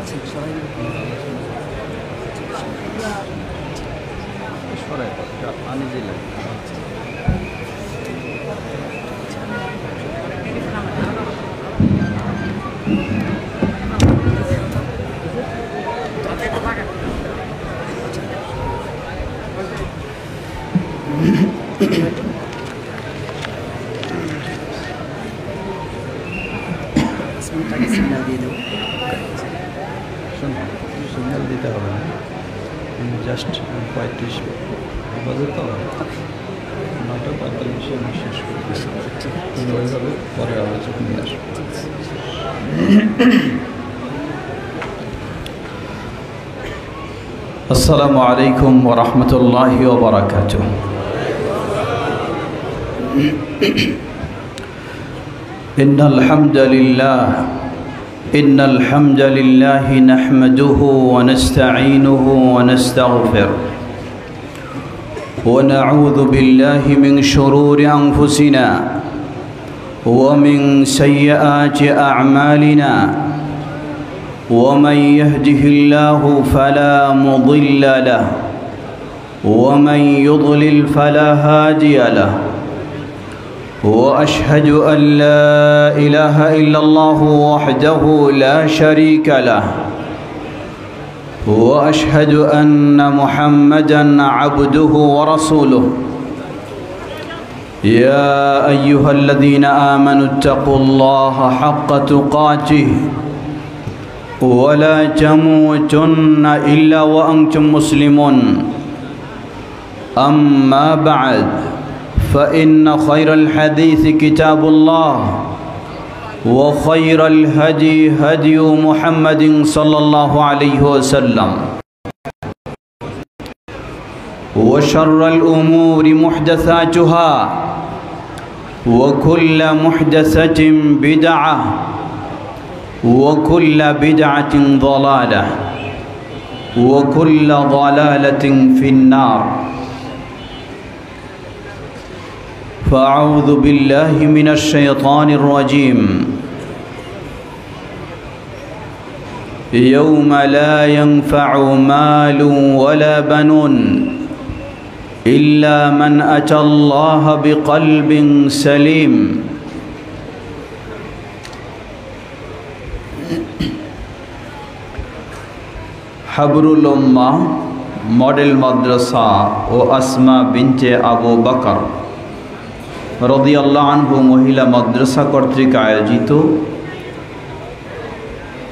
আছেন সবাই সরাই পানি দিলে সিগন্যাল দিয়ে দেবো। সিগন্যাল দিতে হবে না, জাস্ট 35 বাজে তো 9:45 আমি শেষ করে দিচ্ছি, ওইভাবে পরে আলোচনা নিয়ে আসবো। আসসালামু আলাইকুম ওয়া রাহমাতুল্লাহি ওয়া বারাকাতুহু। إن الحمد لله نحمده ونستعينه ونستغفره ونعوذ بالله من شرور أنفسنا ومن سيئات أعمالنا ومن يهده الله فلا مضل له ومن يضلل فلا هادي له وأشهد أن لا إله إلا الله وحده لا شريك له وأشهد أن محمدًا عبده ورسوله يا أيها الذين آمنوا اتقوا الله حق تقاته ولا تموتن إلا وأنتم مسلمون أما بعد فإن خير الحديث كتاب الله وخير الهدي هدي محمد صلى الله عليه وسلم وشر الأمور محدثاتها وكل محدثة بدعة وكل بدعة ضلالة وكل ضلالة في النار فأعوذ بالله من الشيطان الرجيم يوم لا ينفع مال ولا بنون إلا من أتى الله بقلب سليم হাবরুল উম্মাহ মডেল মাদ্রাসা ও আসমা বিনতে আবু বকর রাদিয়াল্লাহু আনহু মহিলা মাদ্রাসা কর্তৃক আয়োজিত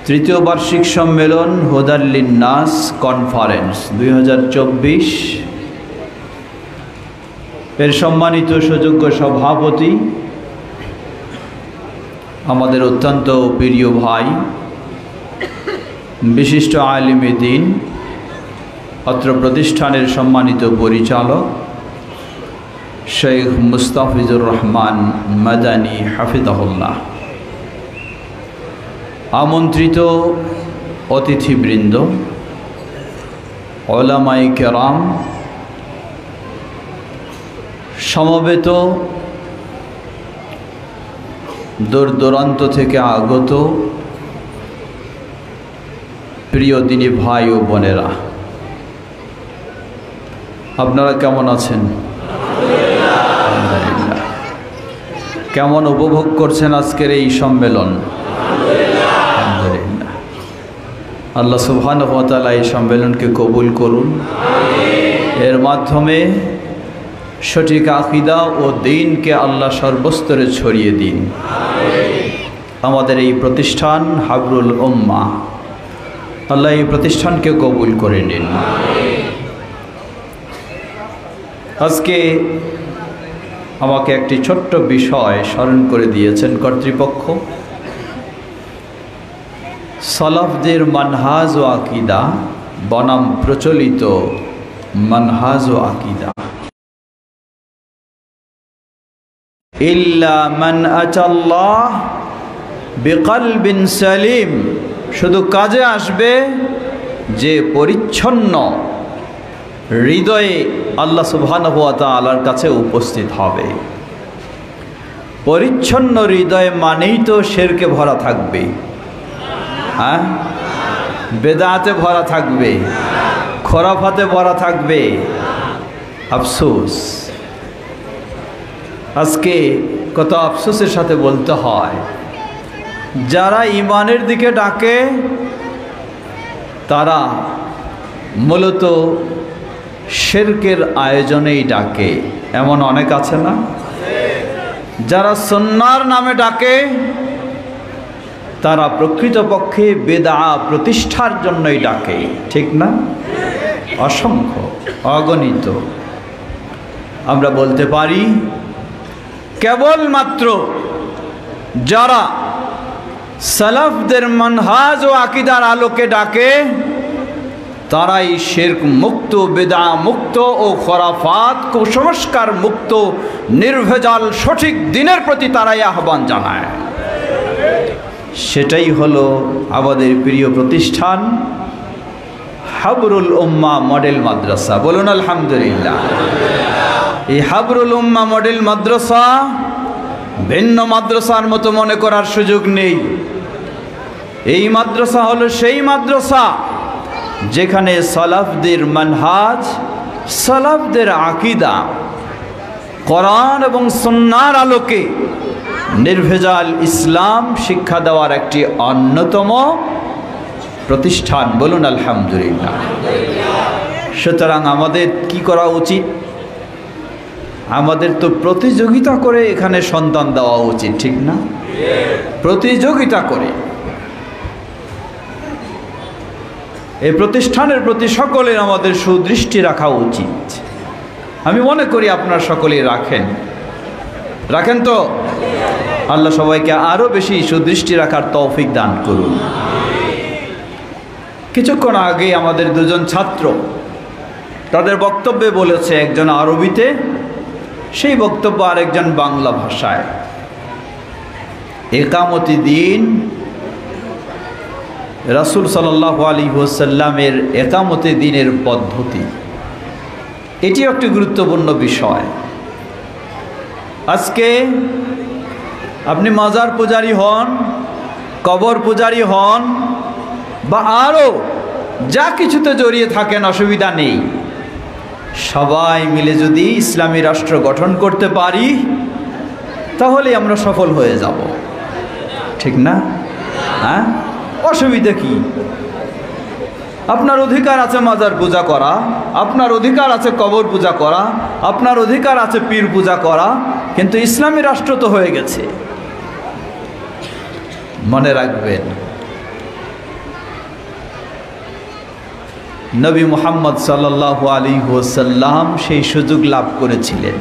তৃতীয় বার্ষিক সম্মেলন হুদাল লিন্নাস কনফারেন্স 2024 এর সম্মানিত সুযোগ্য সভাপতি আমাদের অত্যন্ত প্রিয় ভাই বিশিষ্ট আলেমে দ্বীন অত্র প্রতিষ্ঠানের সম্মানিত পরিচালক শেখ মুস্তাফিজুর রহমান মাদানী হাফিজাহুল্লাহ, আমন্ত্রিত অতিথিবৃন্দ, উলামায়ে কেরাম, সমবেত দূর দূরান্ত থেকে আগত প্রিয় দিনী ভাই ও বোনেরা, আপনারা কেমন আছেন? আলহামদুলিল্লাহ। কেমন উপভোগ করছেন আজকের এই সম্মেলন? আলহামদুলিল্লাহ। আল্লাহ সুবহানাহু ওয়া তাআলা এই সম্মেলনকে কবুল করুন, এর মাধ্যমে সঠিক আকীদা ও দ্বীনকে আল্লাহ সর্বস্তরে ছড়িয়ে দিন। আমাদের এই প্রতিষ্ঠান হাবরুল উম্মাহ, আল্লাহ এই প্রতিষ্ঠানকে কবুল করে নিন। আজকে আমাকে একটি ছোট্ট বিষয় স্মরণ করে দিয়েছেন কর্তৃপক্ষ। সালাফদের মানহাজ ও আকীদা বনাম প্রচলিত মানহাজ ও আকীদা। ইল্লা মান আতাল্লাহ বিকলবিন সালিম, শুধু কাজে আসবে যে পরিচ্ছন্ন হৃদয়ে আল্লাহ সুবহানাহু ওয়া তাআলার কাছে উপস্থিত হবে। পরিচ্ছন্ন হৃদয় মানেই তো শিরকে ভরা থাকবে। হ্যাঁ, বেদাতে ভরা থাকবে, খোরাফাতে ভরা থাকবে। আফসোস, আজকে কত আফসোসের সাথে বলতে হয়, যারা ঈমানের দিকে ডাকে তারা মূলত শিরকের আয়োজনেই ডাকে। এমন অনেক আছে না? যারা সুন্নাহর নামে ডাকে তারা প্রকৃতপক্ষে বেদা প্রতিষ্ঠার জন্যই ডাকে, ঠিক না? অসংখ্য, অগণিত। আমরা বলতে পারি কেবলমাত্র যারা সালাফদের মানহাজ ও আকীদার আলোকে ডাকে তারাই শিরক মুক্ত, বেদা মুক্ত ও খোরাফাত কুসংস্কার মুক্ত নির্ভেজাল সঠিক দিনের প্রতি তারাই আহ্বান জানায়। সেটাই হলো আমাদের প্রিয় প্রতিষ্ঠান হাবরুল উম্মাহ মডেল মাদ্রাসা। বলুন আলহামদুলিল্লাহ। এই হাবরুল উম্মাহ মডেল মাদ্রাসা ভিন্ন মাদ্রাসার মতো মনে করার সুযোগ নেই। এই মাদ্রাসা হলো সেই মাদ্রাসা যেখানে সালাফদের মানহাজ, সালাফদের আকীদা কোরআন এবং সুন্নাহর আলোকে নির্ভেজাল ইসলাম শিক্ষা দেওয়ার একটি অন্যতম প্রতিষ্ঠান। বলুন আলহামদুলিল্লাহ। সুতরাং আমাদের কি করা উচিত? আমাদের তো প্রতিযোগিতা করে এখানে সন্তান দেওয়া উচিত, ঠিক না? প্রতিযোগিতা করে এই প্রতিষ্ঠানের প্রতি সকলের আমাদের সুদৃষ্টি রাখা উচিত। আমি মনে করি আপনারা সকলেই রাখেন তো? আল্লাহ সবাইকে আরো বেশি সুদৃষ্টি রাখার তৌফিক দান করুন। কিছুক্ষণ আগে আমাদের দুজন ছাত্র তাদের বক্তব্যে বলেছে, একজন আরবিতে, সেই বক্তব্য আরেকজন বাংলা ভাষায়। ইকামতি দ্বীন, রাসূল সাল্লাল্লাহু আলাইহি ওয়াসাল্লামের ইকামতি দ্বীনের পদ্ধতি, এটি একটি গুরুত্বপূর্ণ বিষয়। আজকে আপনি মাজার পূজারী হন, কবর পূজারী হন, বা আরও যা কিছুতে জড়িয়ে থাকেন, অসুবিধা নেই। সবাই মিলে যদি ইসলামী রাষ্ট্র গঠন করতে পারি তাহলে আমরা সফল হয়ে যাব, ঠিক না? হ্যাঁ, অসুবিধা কি? আপনার অধিকার আছে মাজার পূজা করা, আপনার অধিকার আছে কবর পূজা করা, আপনার অধিকার আছে পীর পূজা করা, কিন্তু ইসলামী রাষ্ট্র তো হয়ে গেছে। মনে রাখবেন, নবী মুহাম্মদ সাল্লাল্লাহু আলাইহি ওয়াসাল্লাম সেই সুযোগ লাভ করেছিলেন।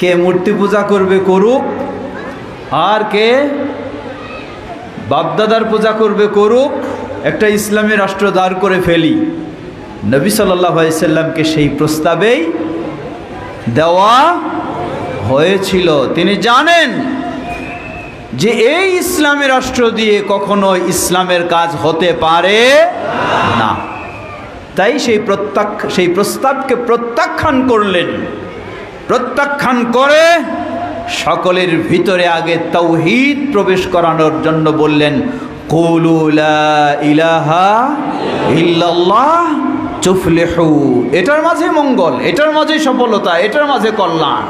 কে মূর্তি পূজা করবে করুক, আর কে বাপদাদার পূজা করবে করুক, একটা ইসলামী রাষ্ট্র দাঁড় করে ফেলি। নবী সাল্লাল্লাহু আলাইহি ওয়াসাল্লামকে সেই প্রস্তাবেই দেওয়া হয়েছিল। তিনি জানেন যে এই ইসলামী রাষ্ট্র দিয়ে কখনো ইসলামের কাজ হতে পারে না, তাই সেই প্রস্তাবকে প্রত্যাখ্যান করলেন। প্রত্যাখ্যান করে সকলের ভিতরে আগে তাওহীদ প্রবেশ করানোর জন্য বললেন, কুলু লা ইলাহা ইল্লাল্লাহ তুফলিহু। এটার মাঝে মঙ্গল, এটার মাঝে সফলতা, এটার মাঝে কল্যাণ।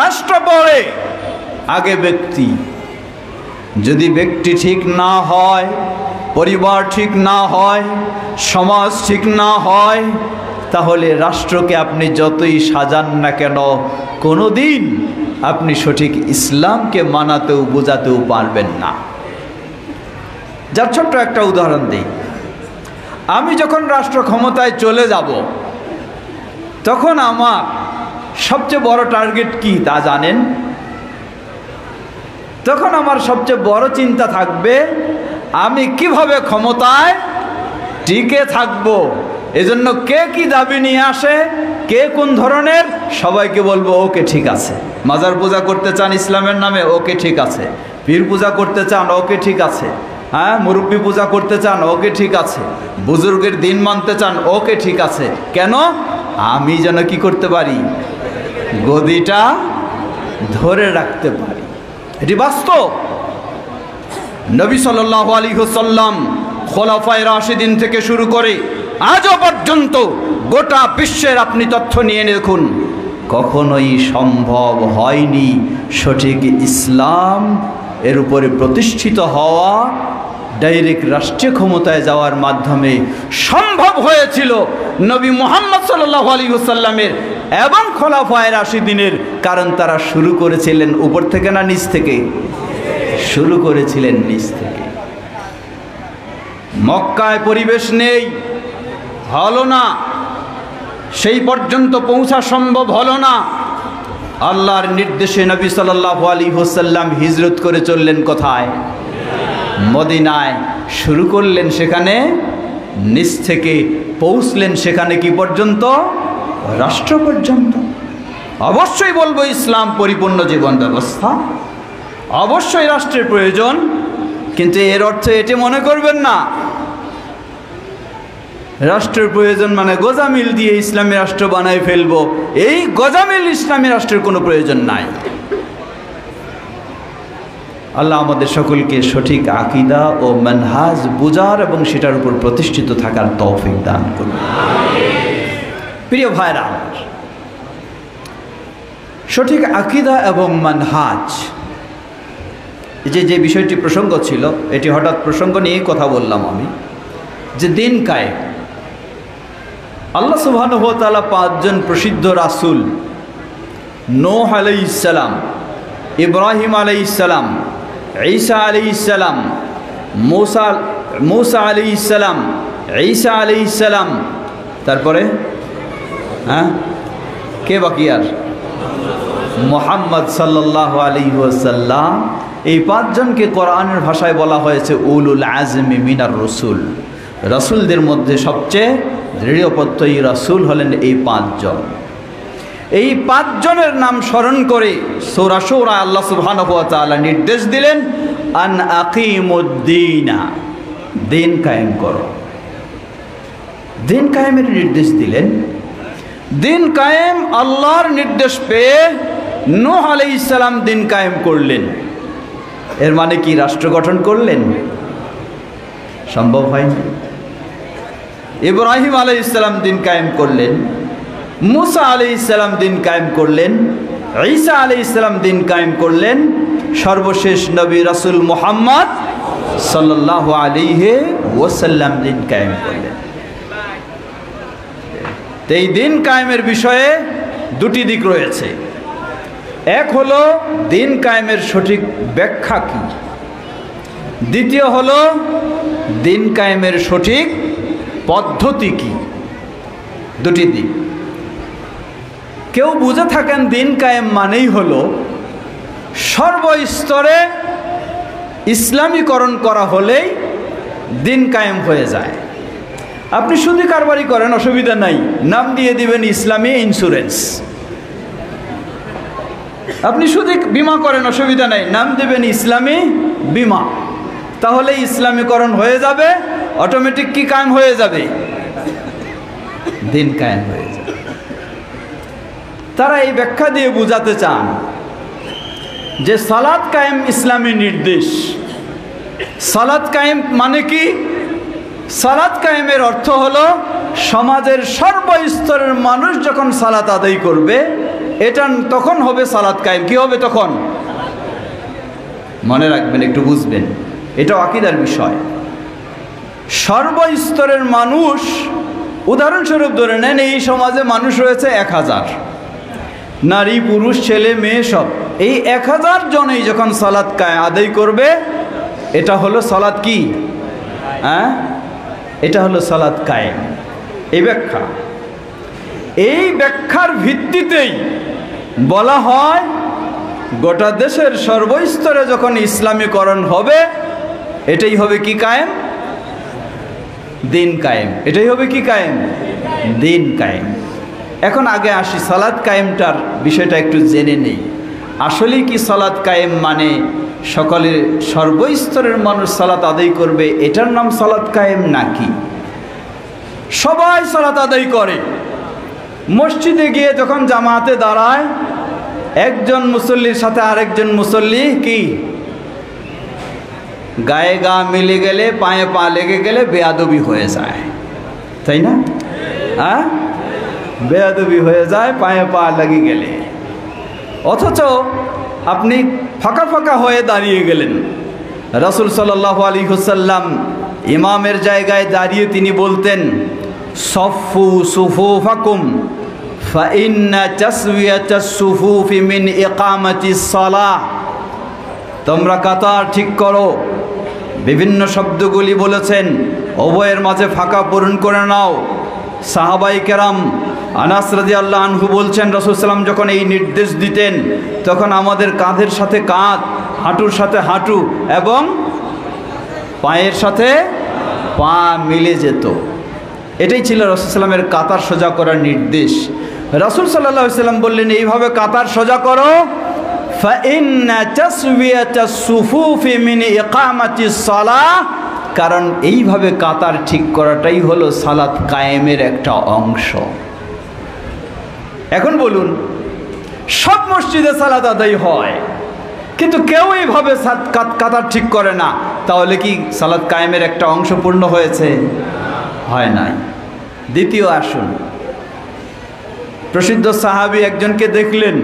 রাষ্ট্র পরে, আগে ব্যক্তি। যদি ব্যক্তি ঠিক না হয়, পরিবার ঠিক না হয়, সমাজ ঠিক না হয়, তাহলে রাষ্ট্রকে আপনি যতই সাজান না কেন কোনোদিন আপনি সঠিক ইসলামকে মানাতেও বোঝাতেও পারবেন না। যার ছোট্ট একটা উদাহরণ দিই। আমি যখন রাষ্ট্র ক্ষমতায় চলে যাব তখন আমার সবচেয়ে বড় টার্গেট কি তা জানেন? তখন আমার সবচেয়ে বড় চিন্তা থাকবে আমি কিভাবে ক্ষমতায় টিকে থাকব। এজন্য কে কি দাবি নিয়ে আসে, কে কোন ধরনের, সবাইকে বলবো ওকে ঠিক আছে। মাজার পূজা করতে চান ইসলামের নামে, ওকে ঠিক আছে। পীর পূজা করতে চান, ওকে ঠিক আছে। হ্যাঁ, মুরব্বী পূজা করতে চান, ওকে ঠিক আছে। বুজুর্গের দিন মানতে চান, ওকে ঠিক আছে। কেন? আমি যেন কি করতে পারি, গদিটা ধরে রাখতে পারি। এটি বাস্তব। নবী সাল্লাল্লাহু আলাইহি ওয়াসাল্লাম খোলাফায়ে রাশিদিন থেকে শুরু করে আজও পর্যন্ত গোটা বিশ্বের আপনি তথ্য নিয়ে দেখুন, কখনোই সম্ভব হয়নি সঠিক ইসলাম এর উপরে প্রতিষ্ঠিত হওয়া। ডাইরেক্ট রাষ্ট্রীয় ক্ষমতায় যাওয়ার মাধ্যমে সম্ভব হয়েছিল নবী মুহাম্মদ সাল্লাল্লাহু আলাইহি ওয়াসাল্লামের এবং খোলাফায়ে রাশিদিনের, কারণ তারা শুরু করেছিলেন উপর থেকে না নিচ থেকে? শুরু করেছিলেন নিচ থেকে। মক্কায় পরিবেশ নেই, হলো না, সেই পর্যন্ত পৌঁছা সম্ভব হলো না। আল্লাহর নির্দেশে নবী সাল্লাল্লাহু আলাইহি ওয়াসাল্লাম হিজরত করে চললেন কোথায়? মদিনায়। শুরু করলেন সেখানে নিচ থেকে, পৌঁছলেন সেখানে কি পর্যন্ত? রাষ্ট্র পর্যন্ত। অবশ্যই বলবো ইসলাম পরিপূর্ণ জীবন ব্যবস্থা, অবশ্যই রাষ্ট্রের প্রয়োজন, কিন্তু এর অর্থ এটি মনে করবেন না রাষ্ট্রের প্রয়োজন মানে গোজামিল দিয়ে ইসলামী রাষ্ট্র বানায় ফেলবো। এই গোজামিল ইসলামী রাষ্ট্রের কোনো প্রয়োজন নাই। আল্লাহ আমাদের সকলকে সঠিক আকীদা ও মানহাজ বুঝার এবং সেটার উপর প্রতিষ্ঠিত থাকার তৌফিক দান করুন। প্রিয় ভাইরা, সঠিক আকীদা এবং মানহাজ, যে বিষয়টি প্রসঙ্গ ছিল, এটি হঠাৎ প্রসঙ্গ নিয়ে কথা বললাম আমি, যে দিন কায়েম। আল্লাহ সুবহানাহু ওয়া তাআলা 5 জন প্রসিদ্ধ রাসূল, নূহ আলাইহিস সালাম, ইব্রাহিম আলাইহিস সালাম, ঈসা আলাইহিস সালাম, মুসা আলাইহিস সালাম, ঈসা আলাইহিস সালাম, তারপরে কে বাকি? আর মুহাম্মদ সাল্লাল্লাহু আলাইহি ওয়াসাল্লাম। এই 5 জনকে কোরআনের ভাষায় বলা হয়েছে উলুল আজমি মিনার রাসূল। রাসূলদের মধ্যে সবচেয়ে দৃঢ়প্রত্যয়ী রাসূল হলেন এই 5 জন। এই 5 জনের নাম স্মরণ করে সূরা শুরা আল্লাহ সুবহানাহু ওয়া তাআলা নির্দেশ দিলেন, আন আকিমুদ্দিনা, দিন কায়েম করো। দিন কায়েমের নির্দেশ দিলেন। দিন কায়েম আল্লাহর নির্দেশ পেয়ে নূহ আলাইহিস সালাম দিন কায়েম করলেন। এর মানে কি রাষ্ট্র গঠন করলেন? সম্ভব হয়নি। ইব্রাহিম আলাইহিস সালাম দিন কায়েম করলেন, মুসা আলাইহিস সালাম দিন কায়েম করলেন, ঈসা আলাইহিস সালাম দিন কায়েম করলেন, সর্বশেষ নবী রাসূল মুহাম্মদ সাল্লাল্লাহু আলাইহি ওয়াসাল্লাম দিন কায়েম করলেন। এই দিন কায়েমের বিষয়ে 2টি দিক রয়েছে। এক হলো দিন কায়েমের সঠিক ব্যাখ্যা কি, দ্বিতীয় হলো দিন কায়েমের সঠিক পদ্ধতি কি। 2টি দিক। কেউ বুঝে থাকেন দিন কায়েম মানেই হলো সর্বস্তরে ইসলামীকরণ করা হলেই দিন কায়েম হয়ে যায়। আপনি সুদি কারবারি করেন, অসুবিধা নাই, নাম দিয়ে দিবেন ইসলামী ইন্স্যুরেন্স। আপনি সুদি বিমা করেন, অসুবিধা নাই, নাম দেবেন ইসলামী বিমা। তাহলে ইসলামীকরণ হয়ে যাবে, অটোমেটিক কি কায়েম হয়ে যাবে? দিন কায়েম হয়ে যাবে। তারা এই ব্যাখ্যা দিয়ে বুঝাতে চান যে সালাত কায়েম ইসলামী নির্দেশ। সালাত কায়েম মানে কি? সালাত কায়েমের অর্থ হলো সমাজের সর্বস্তরের মানুষ যখন সালাত আদায় করবে, এটা তখন হবে সালাত কায়েম। কি হবে তখন? মনে রাখবেন, একটু বুঝবেন, এটা আকীদার বিষয়। সর্বস্তরের মানুষ, উদাহরণস্বরূপ ধরে নেন এই সমাজে মানুষ রয়েছে 1000, নারী পুরুষ ছেলে মেয়ে সব। এই 1000 জনেই যখন সালাত আদায় করবে, এটা হলো সালাত কি? এটা হলো সালাত কায়েম। এই ব্যাখ্যা, এই ব্যাখ্যার ভিত্তিতেই বলা হয় গোটা দেশের সর্বস্তরে যখন ইসলামীকরণ হবে, এটাই হবে কি কায়েম? দিন কায়েম। এটাই হবে কি কায়েম? দিন কায়েম। এখন আগে আসি সালাত কায়েমটার বিষয়টা একটু জেনে নেই। আসলে কি সালাত কায়েম মানে সকলের সর্বস্তরের মানুষ সালাত আদায় করবে, এটার নাম সালাত কায়েম নাকি সবাই সালাত আদায় করে? মসজিদে গিয়ে যখন জামাতে দাঁড়ায়, একজন মুসল্লির সাথে আরেকজন মুসল্লি কি গায়ে গা মিলে গেলে, পায়ে পা লেগে গেলে বেয়াদবি হয়ে যায়, তাই না? হ্যাঁ, বেয়াদবি হয়ে যায় পায়ে পা লেগে গেলে। অথচ আপনি ফাঁকা ফাঁকা হয়ে দাঁড়িয়ে গেলেন। রাসূল সাল্লাল্লাহু আলাইহি ওয়াসাল্লাম ইমামের জায়গায় দাঁড়িয়ে তিনি বলতেন, সফু সুফুফাকুম ফাইন্না তাসওয়িয়াতাস সুফুফি মিন ইকামাতিস সালাহ। তোমরা কাতার ঠিক করো। বিভিন্ন শব্দগুলি বলেছেন, উভয়ের মাঝে ফাঁকা পূরণ করে নাও। সাহাবাই কেরাম আনাস রাদিয়াল্লাহু আনহু বলছেন, রাসূল সাল্লাল্লাহু যখন এই নির্দেশ দিতেন তখন আমাদের কাঁধের সাথে কাঁধ, হাঁটুর সাথে হাঁটু এবং পায়ের সাথে পা মিলে যেত। এটাই ছিল রাসূল সাল্লাল্লাহু কাতার সোজা করার নির্দেশ। রাসূল সাল্লাল্লাহু আলাইহি ওয়াসাল্লাম বললেন, এইভাবে কাতার সোজা করো। ফাইন্না তাসওয়িয়াতাস সুফুফি মিন ইকামাতিস সালাহ, কারণ এইভাবে কাতার ঠিক করাটাই হলো সালাত কায়েমের একটা অংশ। এখন বলুন, সব মসজিদে সালাত আদায় হয় কিন্তু কেউ এইভাবে কাতার ঠিক করে না, তাহলে কি সালাত কায়েমের একটা অংশ পূর্ণ হয়েছে? হয় নাই। দ্বিতীয় আসুন, প্রসিদ্ধ সাহাবী একজনকে দেখলেন,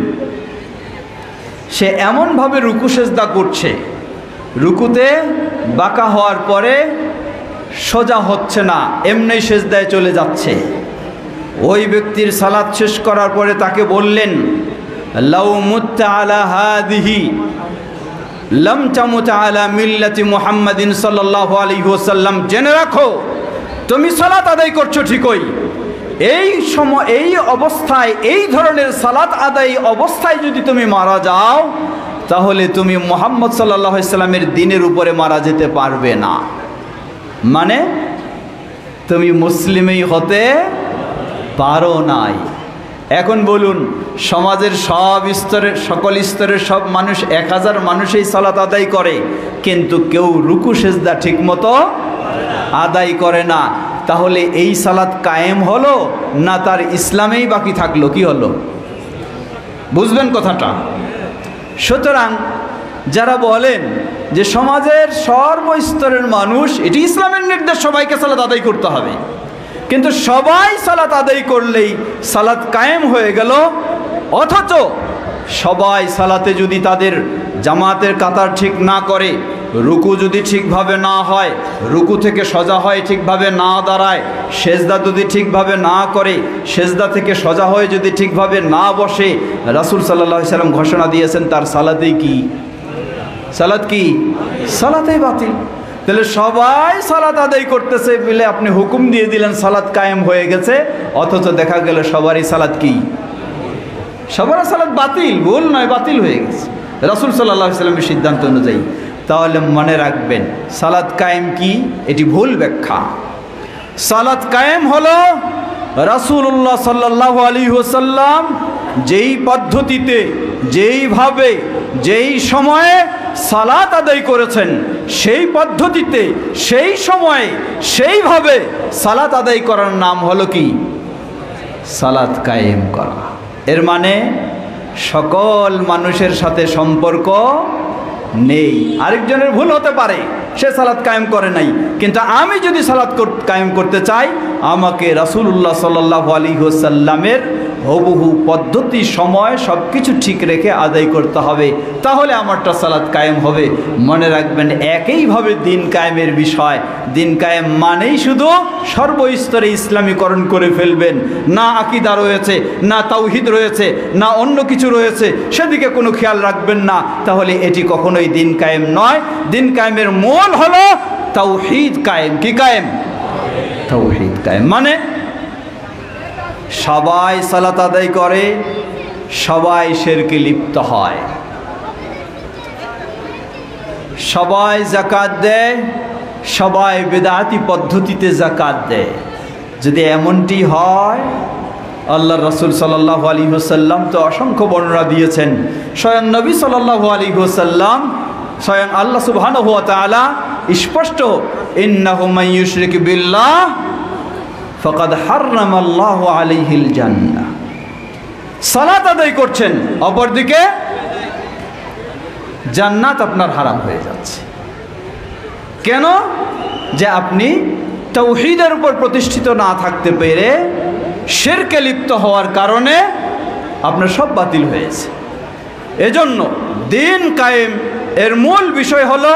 সে এমনভাবে রুকু সেজদা করছে, রুকুতে বাঁকা হওয়ার পরে সোজা হচ্ছে না, এমনি সেজদায় চলে যাচ্ছে। ওই ব্যক্তির সালাত শেষ করার পরে তাকে বললেন, লাউ মুত্তা আলা হাদিহি লাম তামুত আলা মিল্লাতি মুহাম্মাদিন সাল্লাল্লাহু আলাইহি ওয়াসাল্লাম। জেনে রাখো, তুমি সালাত আদায় করছো ঠিকই, এই সময় এই অবস্থায়, এই ধরনের সালাত আদায় অবস্থায় যদি তুমি মারা যাও তাহলে তুমি মুহাম্মদ সাল্লাল্লাহু আলাইহি ওয়াসাল্লামের দ্বীনের উপরে মারা যেতে পারবে না। মানে তুমি মুসলিমই হতে পারো নাই। এখন বলুন, সমাজের সব স্তরের, সকল স্তরের সব মানুষ, 1000 মানুষই সালাত আদায় করে, কিন্তু কেউ রুকু সেজদা ঠিক মতো আদায় করে না। তাহলে এই সালাত কায়েম হলো না তার ইসলামেই বাকি থাকলো? কি হলো? বুঝবেন কথাটা। সুতরাং যারা বলেন যে সমাজের সর্বস্তরের মানুষ, এটি ইসলামের নির্দেশ, সবাইকে সালাত আদায় করতে হবে, কিন্তু সবাই সালাত আদায় করলেই সালাত কায়েম হয়ে গেল, অথচ সবাই সালাতে যদি তাদের জামাতের কাতার ঠিক না করে, রুকু যদি ঠিকভাবে না হয়, রুকু থেকে সোজা হয় ঠিকভাবে না দাঁড়ায়, সেজদা যদি ঠিকভাবে না করে, সেজদা থেকে সোজা হয়ে যদি ঠিকভাবে না বসে, রাসূল সাল্লাল্লাহু আলাইহি ওয়াসাল্লাম ঘোষণা দিয়েছেন তার সালাতেই কি? সালাত কি? সালাতেই বাতিল। তাহলে সবাই সালাত আদায় করতেছে বলে আপনি হুকুম দিয়ে দিলেন সালাত কায়েম হয়ে গেছে, অথচ দেখা গেল সবারই সালাত কি? সবার সালাত বাতিল, ভুল নয়, বাতিল হয়ে গেছে রাসূল সাল্লাল্লাহু আলাইহি ওয়াসাল্লামের সিদ্ধান্ত অনুযায়ী। তাহলে মনে রাখবেন, সালাত কায়েম কি? এটি ভুল ব্যাখ্যা। সালাত কায়েম হলো রাসূলুল্লাহ সাল্লাল্লাহু আলাইহি ওয়াসাল্লাম যেই পদ্ধতিতে, যেইভাবে, যেই সময়ে সালাত আদায় করেছেন, সেই পদ্ধতিতে, সেই সময়ে, সেইভাবে সালাত আদায় করার নাম হলো কি? সালাত কায়েম করা। এর মানে সকল মানুষের সাথে সম্পর্ক নেই। আরেকজনের ভুল হতে পারে, সে সালাত কায়েম করে নাই, কিন্তু আমি যদি সালাত কায়েম করতে চাই, আমাকে রাসূলুল্লাহ সাল্লাল্লাহু আলাইহি ওয়াসাল্লামের হুবহু পদ্ধতি, সময় সব কিছু ঠিক রেখে আদায় করতে হবে, তাহলে আমারটা সালাত কায়েম হবে। মনে রাখবেন, একইভাবে দিন কায়েমের বিষয়, দিন কায়েম মানেই শুধু সর্বস্তরে ইসলামীকরণ করে ফেলবেন, না আকীদা রয়েছে, না তাওহীদ রয়েছে, না অন্য কিছু রয়েছে, সেদিকে কোনো খেয়াল রাখবেন না, তাহলে এটি কখনোই দিন কায়েম নয়। দিন কায়েমের মূল হলো তাওহীদ কায়েম। কি কায়েম? তাওহীদ কায়েম। মানে সবাই সালাত আদায় করে, সবাই শিরকে লিপ্ত হয়, সবাই যাকাত দেয়, সবাই বিদআতি পদ্ধতিতে যাকাত দেয়। যদি এমনটি হয়, আল্লাহর রাসূল সাল্লাল্লাহু আলাইহি ওয়াসাল্লাম তো অসংখ্য বর্ণনা দিয়েছেন। স্বয়ং নবী সাল্লাল্লাহু আলাইহি ওয়াসাল্লাম, স্বয়ং আল্লাহ সুবহানাহু ওয়া তাআলা স্পষ্ট, ইন্নাহু মান ইউশরিক বিল্লাহ ফাকাদ হাররামাল্লাহু আলাইহিল জান্নাহ। সালাত আদায় করছেন, অপরদিকে জান্নাত আপনার হারাম হয়ে যাচ্ছে। কেন? যে আপনি তাওহীদের উপর প্রতিষ্ঠিত না থাকতে পেরে শিরকে লিপ্ত হওয়ার কারণে আপনার সব বাতিল হয়েছে। এজন্য দিন কায়েম এর মূল বিষয় হলো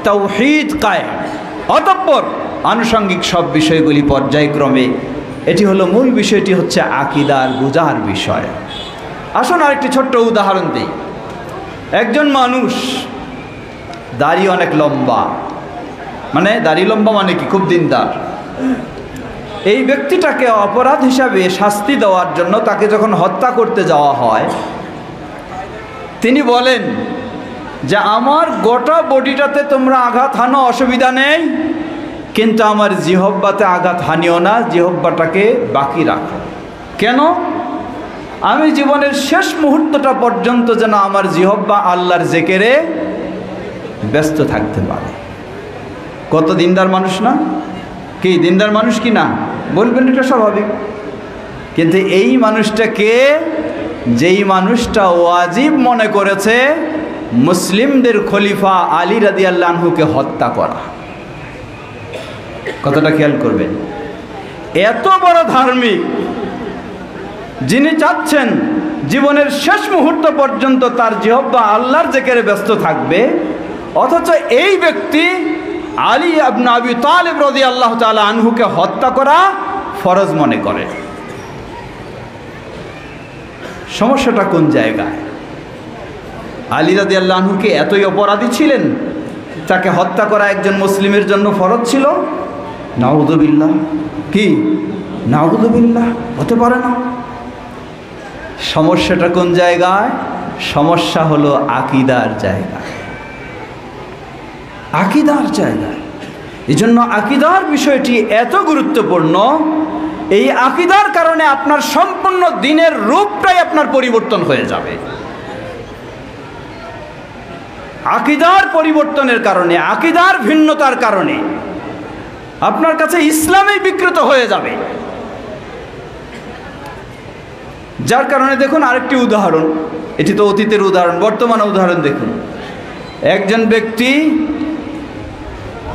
তাওহীদ কায়েম, অতঃপর আনুষঙ্গিক সব বিষয়গুলি পর্যায়ক্রমে। এটি হলো মূল বিষয়টি, হচ্ছে আকীদার বোঝার বিষয়। আসুন আরেকটি ছোট্ট উদাহরণ দিই। একজন মানুষ দাড়ি অনেক লম্বা, মানে দাড়ি লম্বা মানে কি, খুব দিনদার। এই ব্যক্তিটাকে অপরাধ হিসাবে শাস্তি দেওয়ার জন্য তাকে যখন হত্যা করতে যাওয়া হয়, তিনি বলেন যে আমার গোটা বডিটাতে তোমরা আঘাত হানো, অসুবিধা নেই, কিন্তু আমার জিহব্বাতে আঘাত হানিও না, জিহব্বাটাকে বাকি রাখো। কেন? আমি জীবনের শেষ মুহূর্তটা পর্যন্ত যেন আমার জিহব্বা আল্লাহর জিকিরে ব্যস্ত থাকতে পারে। কত দিনদার মানুষ না? কি দিনদার মানুষ কি না? বলবেন এটা স্বাভাবিক। কিন্তু এই মানুষটাকে, যেই মানুষটা ওয়াজিব মনে করেছে মুসলিমদের খলিফা আলী রাদিয়াল্লাহু আনহুকে হত্যা করা, কথাটা খেয়াল করবেন। এত বড় ধার্মিক, যিনি চাচ্ছেন জীবনের শেষ মুহূর্ত পর্যন্ত তার জিহব্বা আল্লাহর জিকিরে ব্যস্ত থাকবে, অথচ এই ব্যক্তি আলী ইবনে আবি তালিব রাদিয়াল্লাহু তাআলা আনহুকে হত্যা করা ফরজ মনে করে। সমস্যাটা কোন জায়গায়? আলী রাদিয়াল্লাহু আনহু কি এতই অপরাধী ছিলেন তাকে হত্যা করা একজন মুসলিমের জন্য ফরজ ছিল? নাউযুবিল্লাহ। কি নাউযুবিল্লাহ, হতে পারে না। সমস্যাটা কোন জায়গায়? সমস্যা হলো আকীদার জায়গায়, আকীদার জায়গায়। এই জন্য আকীদার বিষয়টি এত গুরুত্বপূর্ণ। এই আকীদার কারণে আপনার সম্পূর্ণ দিনের রূপটাই আপনার পরিবর্তন হয়ে যাবে। আকীদার পরিবর্তনের কারণে, আকীদার ভিন্নতার কারণে আপনার কাছে ইসলামই বিকৃত হয়ে যাবে। যার কারণে দেখুন আরেকটি উদাহরণ, এটি তো অতীতের উদাহরণ, বর্তমান উদাহরণ দেখুন। একজন ব্যক্তি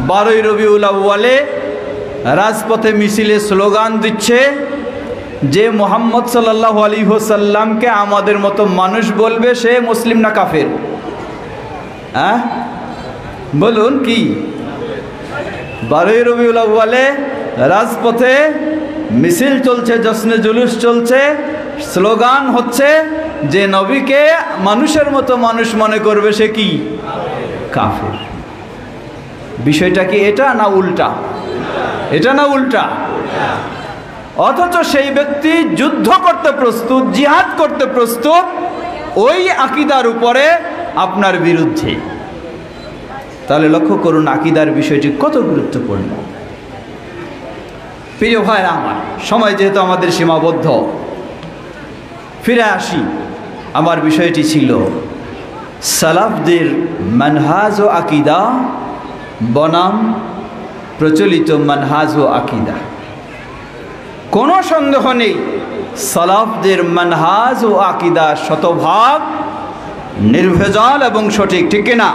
12ই রবিউল আউয়ালে রাজপথে মিছিলে স্লোগান দিচ্ছে যে মুহাম্মদ সাল্লাল্লাহু আলাইহি ওয়াসাল্লামকে আমাদের মতো মানুষ বলবে সে মুসলিম না কাফের? হ্যাঁ বলুন কি? 12ই রবিউল আউয়ালে রাজপথে মিছিল চলছে, জশ্নে জুলুস চলছে, স্লোগান হচ্ছে যে নবীকে মানুষের মতো মানুষ মনে করবে সে কি? কাফের। বিষয়টা কি এটা না উল্টা? এটা না উল্টা? অথচ সেই ব্যক্তি যুদ্ধ করতে প্রস্তুত, জিহাদ করতে প্রস্তুত ওই আকীদার উপরে আপনার বিরুদ্ধে। তাহলে লক্ষ্য করুন আকীদার বিষয়টি কত গুরুত্বপূর্ণ। প্রিয় ভাইরা আমার, সময় যেহেতু আমাদের সীমাবদ্ধ, ফিরে আসি। আমার বিষয়টি ছিল সালাফদের মানহাজ ও আকীদা বনাম প্রচলিত মানহাজ ও আকীদা। কোনো সন্দেহ নেই সালাফদের মানহাজ ও আকীদা শতভাগ নির্ভেজাল এবং সঠিক, ঠিক কিনা?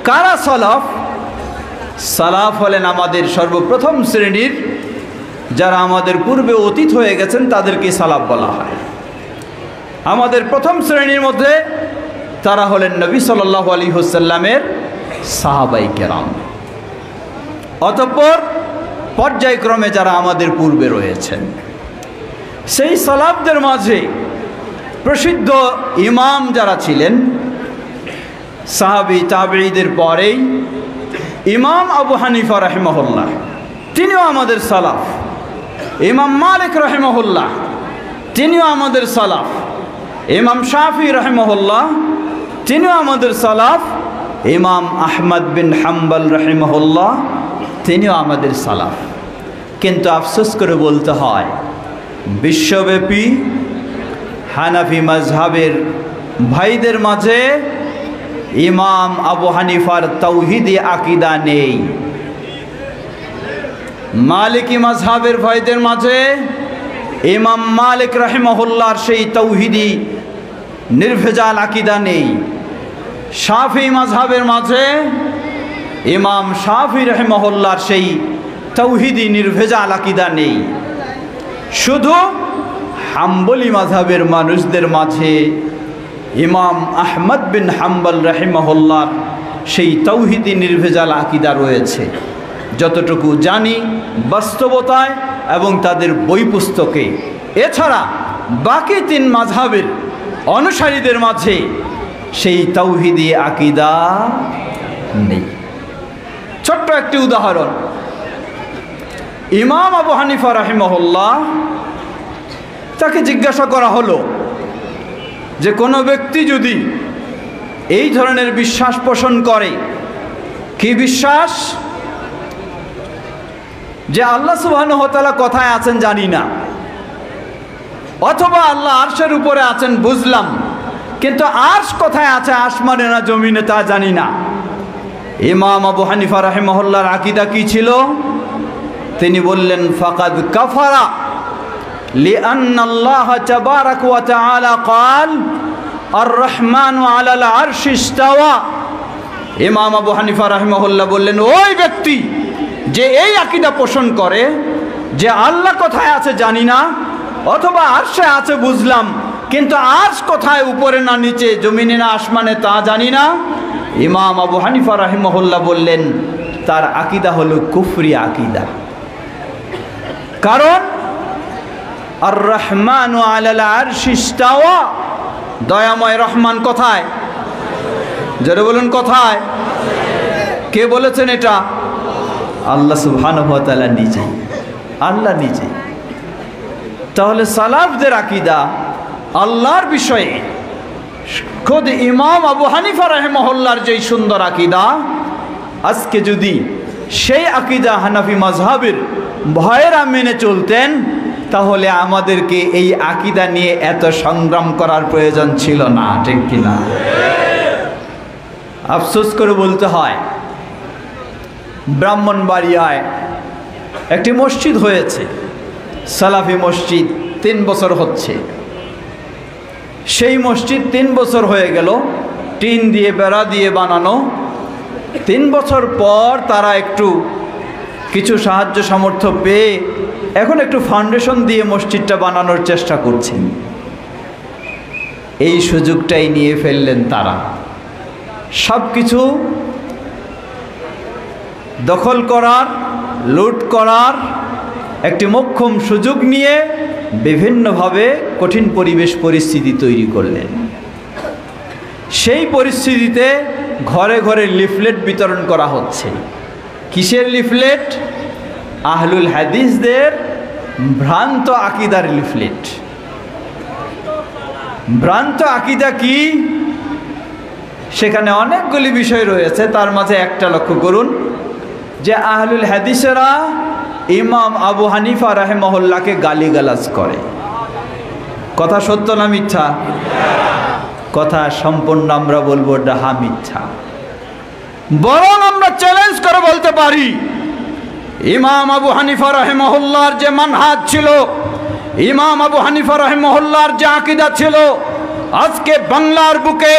কারা সালাফ? সালাফ হলেন আমাদের সর্বপ্রথম শ্রেণীর, যারা আমাদের পূর্বে অতীত হয়ে গেছেন তাদেরকে সালাফ বলা হয়। আমাদের প্রথম শ্রেণীর মধ্যে তারা হলেন নবী সাল্লাল্লাহু আলাইহি ওয়াসাল্লামের সাহাবায়ে কেরাম। অতঃপর পর্যায়ক্রমে যারা আমাদের পূর্বে রয়েছেন, সেই সালাফদের মাঝে প্রসিদ্ধ ইমাম যারা ছিলেন সাহাবী তাবেঈদের পরেই ইমাম আবু হানিফা রাহিমাহুল্লাহ, তিনিও আমাদের সালাফ। ইমাম মালিক রাহিমাহুল্লাহ, তিনিও আমাদের সালাফ। ইমাম শাফি রাহিমাহুল্লাহ, তিনিও আমাদের সালাফ। ইমাম আহমদ বিন হাম্বল রাহিমাহুল্লাহ, তিনিও আমাদের সালাফ। কিন্তু আফসোস করে বলতে হয় বিশ্বব্যাপী হানাফি মাযহাবের ভাইদের মাঝে ইমাম আবু হানিফার তাওহীদি আকীদা নেই। মালিকি মাযহাবের ভাইদের মাঝে ইমাম মালিক রাহিমাহুল্লাহর সেই তাওহীদি নির্ভেজাল আকীদা নেই। শাফি মাযহাবের মাঝে ইমাম শাফি রাহিমাহুল্লাহর সেই তাওহীদি নির্ভেজাল আকীদা নেই। শুধু হাম্বলি মাযহাবের মানুষদের মাঝে ইমাম আহমদ বিন হাম্বল রাহিমাহুল্লাহর সেই তাওহীদি নির্ভেজাল আকীদা রয়েছে, যতটুকু জানি বাস্তবতায় এবং তাদের বই পুস্তকে। এছাড়া বাকি তিন মাযহাবের অনুসারীদের মাঝে সেই তাওহীদি আকীদা নেই। ছোট্ট একটি উদাহরণ, ইমাম আবু হানিফা রাহিমাহুল্লাহ, তাকে জিজ্ঞাসা করা হলো যে কোনো ব্যক্তি যদি এই ধরনের বিশ্বাস পোষণ করে, কি বিশ্বাস? যে আল্লাহ সুবহানাহু ওয়া তাআলা কোথায় আছেন জানি না, অথবা আল্লাহ আরশের উপরে আছেন বুঝলাম, কিন্তু আরশ কোথায় আছে, আসমানে না জমিনে, তা জানি না। ইমাম আবু হানিফা রাহিমাহুল্লাহর আকীদা কি ছিল? তিনি বললেন ফাকাদ কাফারা লিআন্নাল্লাহ তাবারাকা ওয়া তাআলা ক্বাল আর রহমানু আলাল আরশি ইস্তাওয়া। ইমাম আবু হানিফা রাহিমাহুল্লাহ বললেন, ওই ব্যক্তি যে এই আকীদা পোষণ করে যে আল্লাহ কোথায় আছে জানি না, অথবা আরশে আছে বুঝলাম, কিন্তু আরশ কোথায়, উপরে না নিচে, জমিনে না আসমানে, তা জানি না, ইমাম আবু হানিফা রাহিমাহুল্লাহ বললেন তার আকীদা হলো কুফরি আকীদা। কারণ আর রহমানু আলাল আরশি ইস্তাওয়া, দয়াময় রহমান কোথায়? যারা বলুন কোথায়? কে বলেছেন এটা? আল্লাহ সুবহানাহু ওয়া তাআলা নিজেই, আল্লাহ নিজেই। তাহলে সালাফদের আকীদা আল্লাহর বিষয়ে, খোদ ইমাম আবু হানিফা রাহিমাহুল্লাহর যেই সুন্দর আকীদা, আজকে যদি সেই আকীদা হানাফি মাযহাবের ভয়েরা মেনে চলতেন, তাহলে আমাদেরকে এই আকীদা নিয়ে এত সংগ্রাম করার প্রয়োজন ছিল না, ঠিক কিনা? আফসোস করে বলতে হয়, ব্রাহ্মণবাড়িয়ায় একটি মসজিদ হয়েছে, সালাফি মসজিদ, 3 বছর হচ্ছে। সেই মসজিদ 3 বছর হয়ে গেল, টিন দিয়ে বেড়া দিয়ে বানানো। 3 বছর পর তারা একটু কিছু সাহায্য সামর্থ্য পেয়ে এখন একটু ফাউন্ডেশন দিয়ে মসজিদটা বানানোর চেষ্টা করছেন। এই সুযোগটাই নিয়ে ফেললেন তারা, সব কিছু দখল করার, লুট করার একটি মোক্ষম সুযোগ নিয়ে বিভিন্নভাবে কঠিন পরিস্থিতি তৈরি করলেন। সেই পরিস্থিতিতে ঘরে ঘরে লিফলেট বিতরণ করা হচ্ছে। কিসের লিফলেট? আহলুল হাদিসদের ভ্রান্ত আকীদার লিফলেট। ভ্রান্ত আকীদা কি? সেখানে অনেকগুলি বিষয় রয়েছে, তার মাঝে একটা লক্ষ্য করুন যে আহলুল হাদিসেরা ইমাম আবু হানিফা রাহিমাহুল্লাহকে গালিগালাজ করে। কথা সত্য না মিথ্যা? কথা সম্পূর্ণ আমরা বলবো ডাহা মিথ্যা। বরং আমরা চ্যালেঞ্জ করে বলতে পারি, ইমাম আবু হানিফা রাহিমাহুল্লাহর যে মানহাজ ছিল, ইমাম আবু হানিফা রাহিমাহুল্লাহর যে আকীদা ছিল, আজকে বাংলার বুকে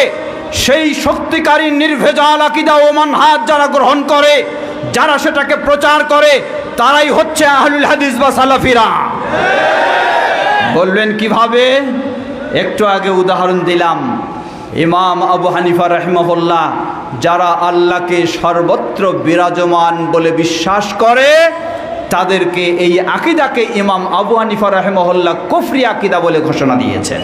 সেই শক্তিকারী নির্ভেজাল আকীদা ও মানহাজ যারা গ্রহণ করে, যারা সেটাকে প্রচার করে, তারাই হচ্ছে আহলুল হাদিস বা সালাফিরা। বলবেন কিভাবে? একটু আগে উদাহরণ দিলাম, ইমাম আবু হানিফা রাহিমাহুল্লাহ যারা আল্লাহকে সর্বত্র বিরাজমান বলে বিশ্বাস করে, তাদেরকে এই আকীদাকে ইমাম আবু হানিফা রাহিমাহুল্লাহ কুফরি আকীদা বলে ঘোষণা দিয়েছেন।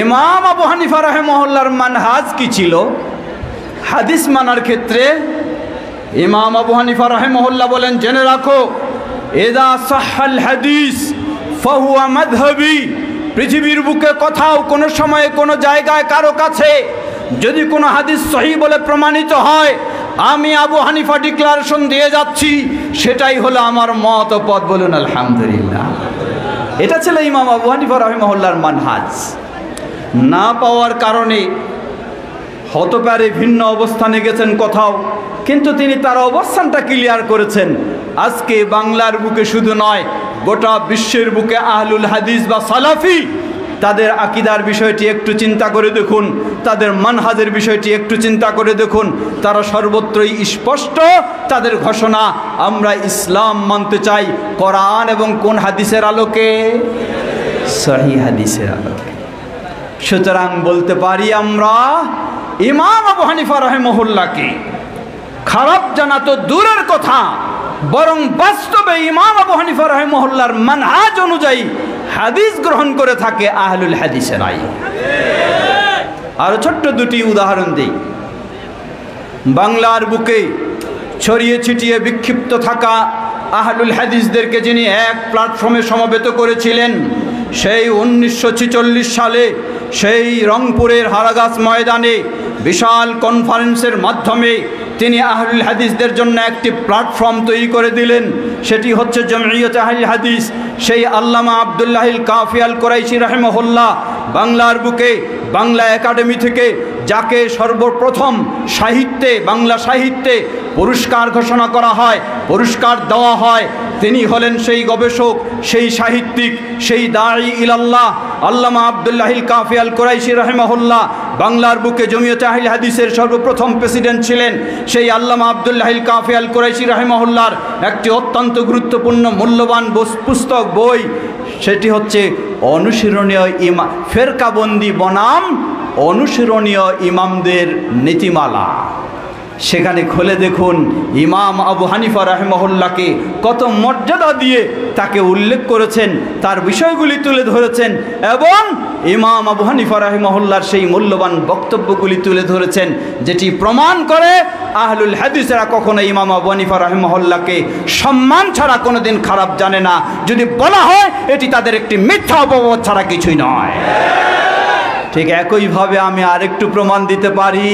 ইমাম আবু হানিফা রাহিমাহুল্লাহর মানহাজ কি ছিল হাদিস মানার ক্ষেত্রে? ইমাম আবু হানিফা রাহিমাহুল্লাহ বলেন, জেনে রাখো, ইযা সাহহাল হাদিস ফাহুয়া মাযহাবি। পৃথিবীর বুকে কোথাও কোনো সময়ে কোনো জায়গায় কারো কাছে যদি কোনো হাদিস সহিহ বলে প্রমাণিত হয়, আমি আবু হানিফা ডিক্লারেশন দিয়ে যাচ্ছি, সেটাই হলো আমার মত ও পথ। বলুন আলহামদুলিল্লাহ। এটা ছিল ইমাম আবু হানিফা রাহিমাহুল্লাহর মানহাজ। না পাওয়ার কারণে হতে পারে ভিন্ন অবস্থানে গেছেন কোথাও, কিন্তু তিনি তার অবস্থানটা ক্লিয়ার করেছেন। আজকে বাংলার বুকে শুধু নয়, গোটা বিশ্বের বুকে আহলুল হাদিস বা সালাফি তাদের আকীদার বিষয়টি একটু চিন্তা করে দেখুন, তাদের মানহাজের বিষয়টি একটু চিন্তা করে দেখুন। তারা সর্বত্রই স্পষ্ট তাদের ঘোষণা, আমরা ইসলাম মানতে চাই কোরআন এবং কোন হাদিসের আলোকে? সহিহ হাদিসের আলোকে। সুতরাং বলতে পারি আমরা ইমাম আবু হানিফা রাহিমাহুল্লাহকে খারাপ জানা তো দূরের কথা, বরং বাস্তবে ইমাম আবু হানিফা রাহিমাহুল্লাহর মানহাজ অনুযায়ী হাদিস গ্রহণ করে থাকে আহলুল হাদিসেরাই। আরো ছোট্ট দুটি উদাহরণ দিই। বাংলার বুকে ছড়িয়ে ছিটিয়ে বিক্ষিপ্ত থাকা আহলুল হাদিসদেরকে যিনি এক প্ল্যাটফর্মে সমবেত করেছিলেন, সেই 1946 সালে সেই রংপুরের হারাগাছ ময়দানে বিশাল কনফারেন্সের মাধ্যমে তিনি আহলুল হাদিসদের জন্য একটি প্ল্যাটফর্ম তৈরি করে দিলেন। সেটি হচ্ছে জমইয়ত আহলুল হাদিস। সেই আল্লামা আব্দুল্লাহিল কাফি আল কুরাইশি রাহিমাহুল্লাহ বাংলার বুকে বাংলা একাডেমি থেকে যাকে সর্বপ্রথম সাহিত্যে, বাংলা সাহিত্যে পুরস্কার ঘোষণা করা হয়, পুরস্কার দেওয়া হয়, তিনি হলেন সেই গবেষক, সেই সাহিত্যিক, সেই দাঈ ইলাল্লাহ আল্লামা আব্দুল্লাহিল কাফি আল কুরাইশি রাহিমাহুল্লাহ। বাংলার বুকে জমিয়তে আহলে হাদিসের সর্বপ্রথম প্রেসিডেন্ট ছিলেন সেই আল্লামা আব্দুল্লাহিল কাফি আল কুরাইশি রাহিমাহুল্লাহর একটি অত্যন্ত গুরুত্বপূর্ণ মূল্যবান পুস্তক বই, সেটি হচ্ছে অনুসরণীয় ফেরকাবন্দি বনাম অনুসরণীয় ইমামদের নীতিমালা। সেখানে খুলে দেখুন ইমাম আবু হানিফা রাহিমাহুল্লাহকে কত মর্যাদা দিয়ে তাকে উল্লেখ করেছেন, তার বিষয়গুলি তুলে ধরেছেন এবং ইমাম আবু হানিফা রাহিমাহুল্লাহর সেই মূল্যবান বক্তব্যগুলি তুলে ধরেছেন, যেটি প্রমাণ করে আহলুল হাদিসেরা কখনো ইমাম আবু হানিফা রাহিমাহুল্লাহকে সম্মান ছাড়া কোনোদিন খারাপ জানে না। যদি বলা হয় এটি তাদের একটি মিথ্যা অপবাদ ছাড়া কিছুই নয়। ঠিক একইভাবে আমি আরেকটু প্রমাণ দিতে পারি।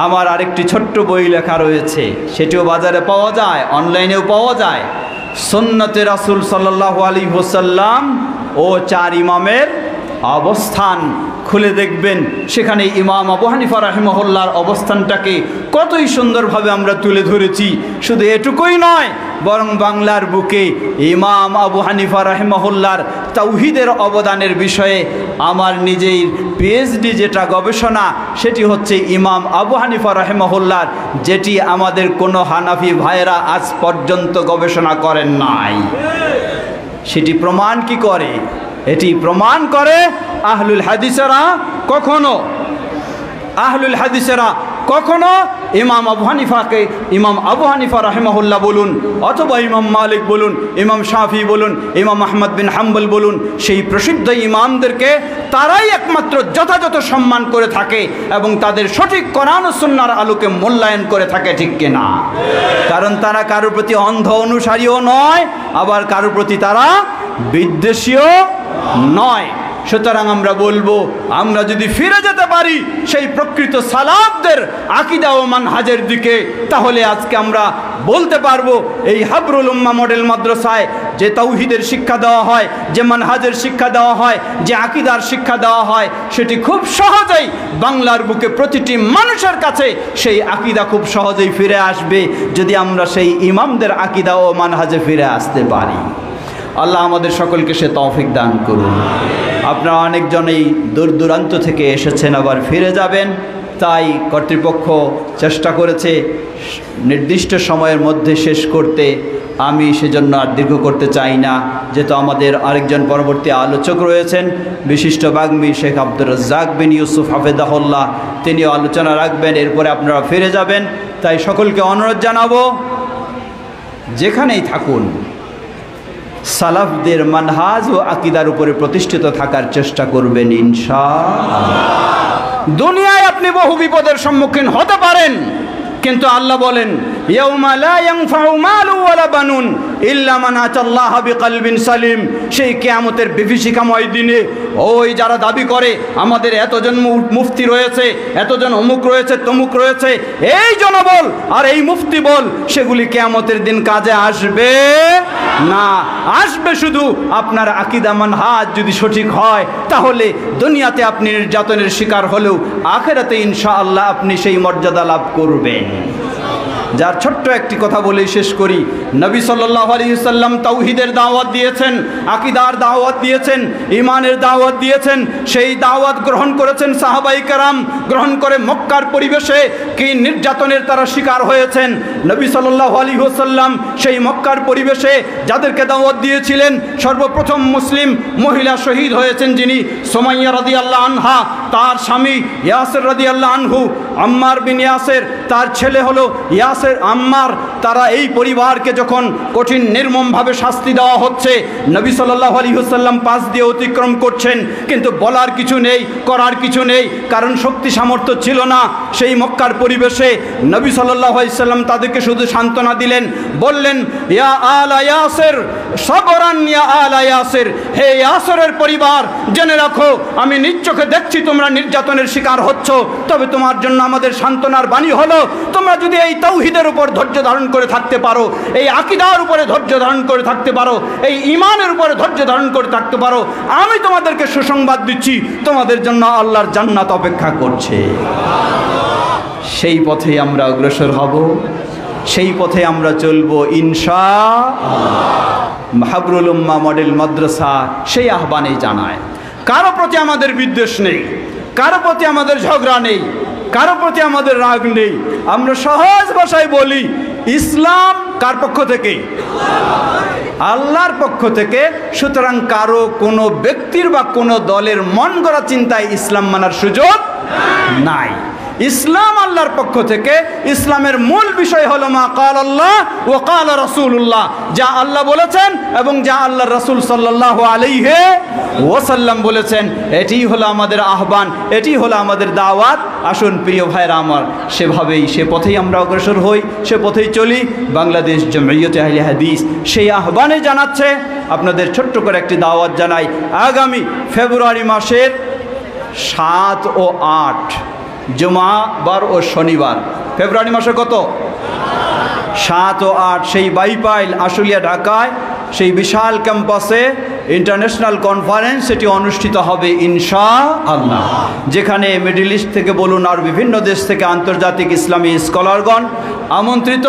আমার আরেকটি ছোট্ট বই লেখা রয়েছে, সেটিও বাজারে পাওয়া যায়, অনলাইনেও পাওয়া যায়। সুন্নতে রাসূল সাল্লাল্লাহু আলাইহি ওয়াসাল্লাম ও 4 ইমামের অবস্থান। খুলে দেখবেন সেখানে ইমাম আবু হানিফা রাহিমাহুল্লাহর অবস্থানটাকে কতই সুন্দরভাবে আমরা তুলে ধরেছি। শুধু এটুকুই নয়, বরং বাংলার বুকে ইমাম আবু হানিফা রাহিমাহুল্লাহর তাওহীদের অবদানের বিষয়ে আমার নিজের পিএইচডি যেটা গবেষণা, সেটি হচ্ছে ইমাম আবু হানিফা রাহিমাহুল্লাহর, যেটি আমাদের কোনো হানাফি ভাইয়েরা আজ পর্যন্ত গবেষণা করেন নাই। সেটি প্রমাণ কি করে? এটি প্রমাণ করে আহলুল হাদিসেরা কখনো ইমাম আবু হানিফাকে, ইমাম আবু হানিফা রাহিমাহুল্লাহ বলুন অথবা ইমাম মালিক বলুন, ইমাম শাফি বলুন, ইমাম আহমদ বিন হাম্বল বলুন, সেই প্রসিদ্ধ ইমামদেরকে তারাই একমাত্র যথাযথ সম্মান করে থাকে এবং তাদের সঠিক কোরআন ও সুন্নাহর আলোকে মূল্যায়ন করে থাকে, ঠিক কিনা? কারণ তারা কারোর প্রতি অন্ধ অনুসারীও নয়, আবার কারোর প্রতি তারা বিদ্বেষীও নয়। সুতরাং আমরা বলবো, আমরা যদি ফিরে যেতে পারি সেই প্রকৃত সালাফদের আকীদা ও মানহাজের দিকে, তাহলে আজকে আমরা বলতে পারবো এই হাবরুল উম্মাহ মডেল মাদ্রাসায় যে তাওহীদের শিক্ষা দেওয়া হয়, যে মানহাজের শিক্ষা দেওয়া হয়, যে আকীদার শিক্ষা দেওয়া হয়, সেটি খুব সহজেই বাংলার বুকে প্রতিটি মানুষের কাছে সেই আকীদা খুব সহজেই ফিরে আসবে, যদি আমরা সেই ইমামদের আকীদা ও মানহাজে ফিরে আসতে পারি। আল্লাহ আমাদের সকলকে সে তৌফিক দান করুন। আপনারা অনেকজনেই দূর দূরান্ত থেকে এসেছেন, আবার ফিরে যাবেন, তাই কর্তৃপক্ষ চেষ্টা করেছে নির্দিষ্ট সময়ের মধ্যে শেষ করতে। আমি সেজন্য আর দীর্ঘ করতে চাই না, যেহেতু আমাদের আরেকজন পরবর্তী আলোচক রয়েছেন, বিশিষ্ট বাগ্মী শেখ আব্দুর রাজ্জাক বিন ইউসুফ হাফেজাহুল্লাহ, তিনিও আলোচনা রাখবেন, এরপরে আপনারা ফিরে যাবেন। তাই সকলকে অনুরোধ জানাবো, যেখানেই থাকুন সালাফদের মানহাজ ও আকীদার উপরে প্রতিষ্ঠিত থাকার চেষ্টা করবেন ইনশাআল্লাহ। দুনিয়ায় আপনি বহু বিপদের সম্মুখীন হতে পারেন, কিন্তু আল্লাহ বলেন ইয়াউমা লা ইয়ানফাউ মালু ওয়ালা বানুন ইল্লা মান আতাল্লাহা বিকলবিন সালিম। সেই কিয়ামতের বিভীষিকাময় দিনে ওই যারা দাবি করে আমাদের এতজন মুফতি রয়েছে, এতজন অমুক রয়েছে, তমুক রয়েছে, এই জনবল আর এই মুফতি বল, সেগুলি কিয়ামতের দিন কাজে আসবে না। আসবে শুধু আপনার আকীদা মানহাজ যদি সঠিক হয়, তাহলে দুনিয়াতে আপনি নির্যাতনের শিকার হলেও আখিরাতে ইনশাআল্লাহ আপনি সেই মর্যাদা লাভ করবেন। যার ছোট্ট একটি কথা বলেই শেষ করি, নবী সাল্লাল্লাহু আলাইহি ওয়াসাল্লাম তাওহীদের দাওয়াত দিয়েছেন, আকীদার দাওয়াত দিয়েছেন, ঈমানের দাওয়াত দিয়েছেন। সেই দাওয়াত গ্রহণ করেছেন সাহাবায়ে কেরাম, গ্রহণ করে মক্কার পরিবেশে কি নির্যাতনের তারা শিকার হয়েছেন। নবী সাল্লাল্লাহু আলাইহি ওয়াসাল্লাম সেই মক্কার পরিবেশে যাদেরকে দাওয়াত দিয়েছিলেন, সর্বপ্রথম মুসলিম মহিলা শহীদ হয়েছেন যিনি, সুমাইয়া রাদিয়াল্লাহু আনহা, তার স্বামী ইয়াসির রাদিয়াল্লাহু আনহু, আম্মার বিন ইয়াসির, তার ছেলে হলো ইয়াসির আম্মার। তারা এই পরিবারকে যখন কঠিন নির্মমভাবে শাস্তি দেওয়া হচ্ছে, নবী সাল্লাল্লাহু আলাইহি ওয়াসাল্লাম পাশ দিয়ে অতিক্রম করছেন, কিন্তু বলার কিছু নেই, করার কিছু নেই, কারণ শক্তি সামর্থ্য ছিল না। সেই মক্কার পরিবেশে নবী সাল্লাল্লাহু আলাইহি ওয়াসাল্লাম তাদেরকে শুধু সান্ত্বনা দিলেন, বললেন ইয়া আলা ইয়াসির সাবরান ইয়া আলা ইয়াসির, হে ইয়াসিরের পরিবার, জেনে রাখো আমি নিজ চোখে দেখছি তোমরা নির্যাতনের শিকার হচ্ছ, তবে তোমার জন্য আমাদের সান্ত্বনার বাণী হলো তোমরা যদি এই তাওহীদের উপর ধৈর্য ধারণ করে থাকতে পারো, এই আকীদার উপরে ধৈর্য ধারণ করে থাকতে পারো, এই ঈমানের উপরে ধৈর্য ধারণ করে থাকতে পারো, আমি তোমাদেরকে সুসংবাদ দিচ্ছি তোমাদের জন্য আল্লাহর জান্নাত অপেক্ষা করছে। সেই পথে আমরা অগ্রসর হব, সেই পথে আমরা চলবো ইনশাআল্লাহ। হাবরুল উম্মাহ মডেল মাদ্রাসা সেই আহ্বানে জানায়, কারো প্রতি আমাদের বিদ্বেষ নেই, কারো প্রতি আমাদের ঝগড়া নেই, কারো প্রতি আমাদের রাগ নেই। আমরা সহজ ভাষায় বলি, ইসলাম কার পক্ষ থেকে? আল্লাহর পক্ষ থেকে। সুতরাং কারো কোনো ব্যক্তির বা কোনো দলের মন গড়া চিন্তায় ইসলাম মানার সুযোগ নাই। ইসলাম আল্লাহর পক্ষ থেকে। ইসলামের মূল বিষয় হলো মা কাল আল্লাহ ওয়া কাল রাসূলুল্লাহ, যা আল্লাহ বলেছেন এবং যা আল্লাহর রাসূল সাল্লাল্লাহু আলাইহি ওয়াসাল্লাম বলেছেন। এটিই হলো আমাদের আহ্বান, এটিই হলো আমাদের দাওয়াত। আসুন প্রিয় ভাইরা আমার, সেভাবেই সে পথেই আমরা অগ্রসর হই, সে পথেই চলি। বাংলাদেশ জমিয়তে আহলে হাদিস সেই আহ্বানে জানাচ্ছে। আপনাদের ছোট্ট করে একটি দাওয়াত জানাই, আগামী ফেব্রুয়ারি মাসের 7 ও 8 জুমাবার ও শনিবার, ফেব্রুয়ারি মাসে কত? 7 ও 8 সেই বাইপাইল আশুলিয়া ঢাকায় সেই বিশাল ক্যাম্পাসে ইন্টারন্যাশনাল কনফারেন্স সেটি অনুষ্ঠিত হবে ইনশাআল্লাহ, যেখানে মিডল ইস্ট থেকে বলুন আর বিভিন্ন দেশ থেকে আন্তর্জাতিক ইসলামী স্কলারগণ আমন্ত্রিত।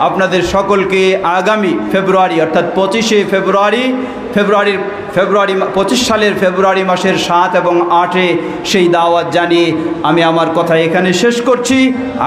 আপনাদের সকলকে আগামী ফেব্রুয়ারি অর্থাৎ 25শে ফেব্রুয়ারি 25 সালের ফেব্রুয়ারি মাসের 7 এবং 8-এ সেই দাওয়াত জানিয়ে আমি আমার কথা এখানে শেষ করছি।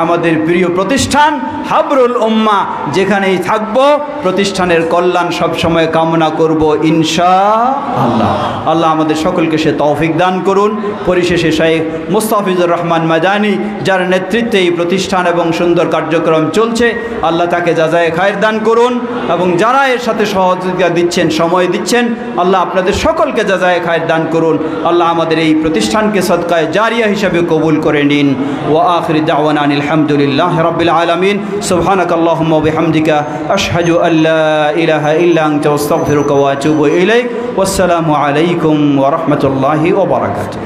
আমাদের প্রিয় প্রতিষ্ঠান হাবরুল উম্মাহ যেখানেই থাকব, প্রতিষ্ঠানের কল্যাণ সবসময় কামনা করব ইনশাআল্লাহ। আল্লাহ আমাদের সকলকে সে তৌফিক দান করুন। পরিশেষে শাইখ মুস্তাফিজুর রহমান মাদানী, যার নেতৃত্বে এই প্রতিষ্ঠান এবং সুন্দর কার্যক্রম চলছে, আল্লাহ তাকে জাযায়ে খায়ের দান করুন, এবং যারা এর সাথে সহযোগিতা দিচ্ছেন, সময় দিচ্ছেন, আল্লাহ আপনাদের সকলকে জাযায়ে খায়ের দান করুন। আল্লাহ আমাদের এই প্রতিষ্ঠানকে সদকায়ে জারিয়া হিসেবে কবুল করে নিন। ওয়া আখিরু দাওয়ানা আনিল হামদুলিল্লাহি রাব্বিল আলামিন। সুবহানাকাল্লাহুম্মা ওয়া বিহামদিকা আশহাদু আল্লা ইলাহা ইল্লা আনতা আস্তাগফিরুকা ওয়া আতুবু ইলাইক। ওয়াসসালামু আলাইকুম ওয়া রাহমাতুল্লাহি ওয়া বারাকাতুহু।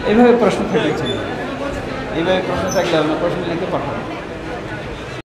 এইভাবে প্রশ্ন থাকলে এইভাবে প্রশ্ন থাকলে প্রশ্ন লিখে পাঠান।